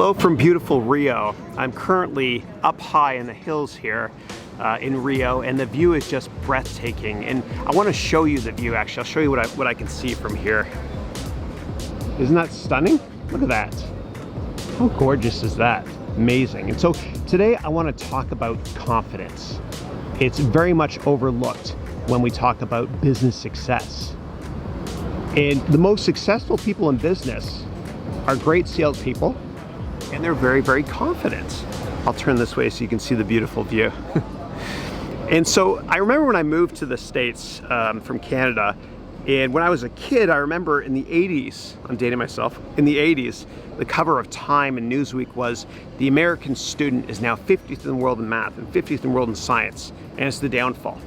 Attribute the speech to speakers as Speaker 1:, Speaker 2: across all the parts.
Speaker 1: Hello from beautiful Rio. I'm currently up high in the hills here in Rio, and the view is just breathtaking. And I want to show you the view. Actually, I'll show you what I can see from here. Isn't that stunning? Look at that. How gorgeous is that? Amazing. And so today I want to talk about confidence. It's very much overlooked when we talk about business success. And the most successful people in business are great salespeople, and they're very, very confident. I'll turn this way so you can see the beautiful view. And so I remember when I moved to the States from Canada, and when I was a kid, I remember in the 80s, I'm dating myself, in the 80s, the cover of Time and Newsweek was the American student is now 50th in the world in math and 50th in the world in science, and it's the downfall.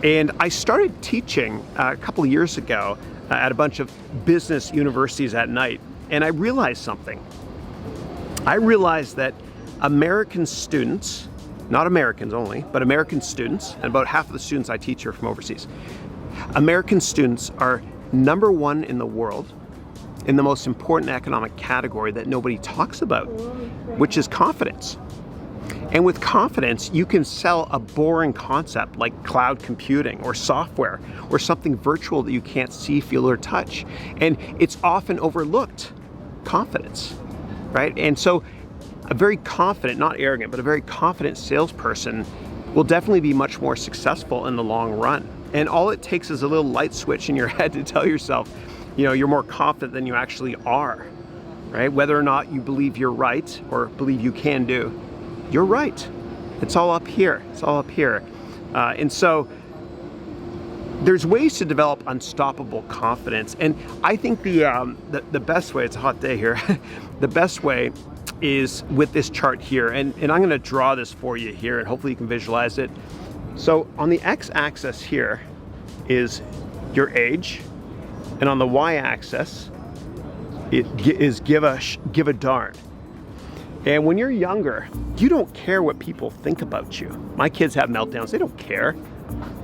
Speaker 1: And I started teaching a couple of years ago at a bunch of business universities at night, and I realized something. I realized that American students, not Americans only, but American students, and about half of the students I teach are from overseas, American students are #1 in the world in the most important economic category that nobody talks about, which is confidence. And with confidence, you can sell a boring concept like cloud computing or software or something virtual that you can't see, feel, or touch. And it's often overlooked, confidence, right? And so a very confident, not arrogant, but a very confident salesperson will definitely be much more successful in the long run. And all it takes is a little light switch in your head to tell yourself, you know, you're more confident than you actually are, right? Whether or not you believe you're right or believe you can do, you're right. It's all up here. It's all up here. And so there's ways to develop unstoppable confidence. And I think the best way, it's a hot day here, the best way is with this chart here. And I'm gonna draw this for you here, and hopefully you can visualize it. So on the x-axis here is your age, and on the y-axis it is give a darn. And when you're younger, you don't care what people think about you. My kids have meltdowns, they don't care.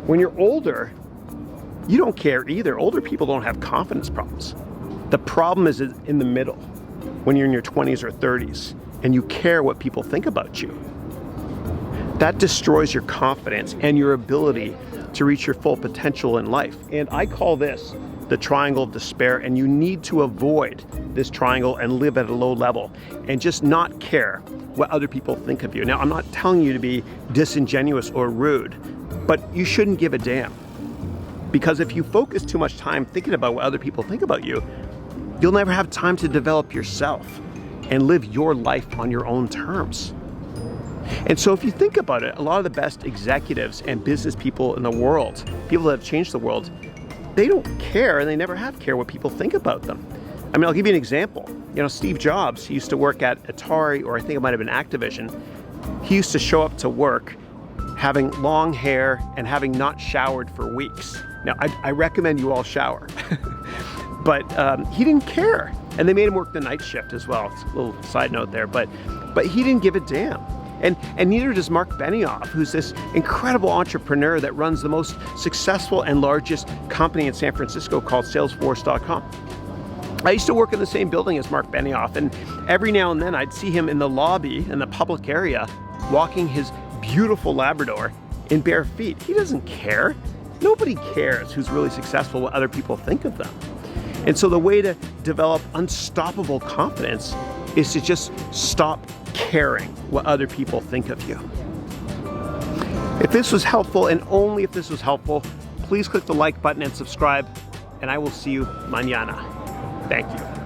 Speaker 1: When you're older, you don't care either. Older people don't have confidence problems. The problem is in the middle, when you're in your 20s or 30s, and you care what people think about you. That destroys your confidence and your ability to reach your full potential in life. And I call this the triangle of despair, and you need to avoid this triangle and live at a low level and just not care what other people think of you. Now, I'm not telling you to be disingenuous or rude, but you shouldn't give a damn. Because if you focus too much time thinking about what other people think about you, you'll never have time to develop yourself and live your life on your own terms. And so if you think about it, a lot of the best executives and business people in the world, people that have changed the world, they don't care, and they never have cared what people think about them. I mean, I'll give you an example. You know, Steve Jobs, he used to work at Atari, or I think it might have been Activision. He used to show up to work having long hair and having not showered for weeks. Now, I recommend you all shower. But he didn't care. And they made him work the night shift as well. It's a little side note there, but he didn't give a damn. And neither does Mark Benioff, who's this incredible entrepreneur that runs the most successful and largest company in San Francisco called Salesforce.com. I used to work in the same building as Mark Benioff, and every now and then I'd see him in the lobby, in the public area, walking his beautiful Labrador in bare feet. He doesn't care. Nobody cares who's really successful, what other people think of them. And so the way to develop unstoppable confidence is to just stop caring what other people think of you. If this was helpful, and only if this was helpful, please click the like button and subscribe, and I will see you mañana. Thank you.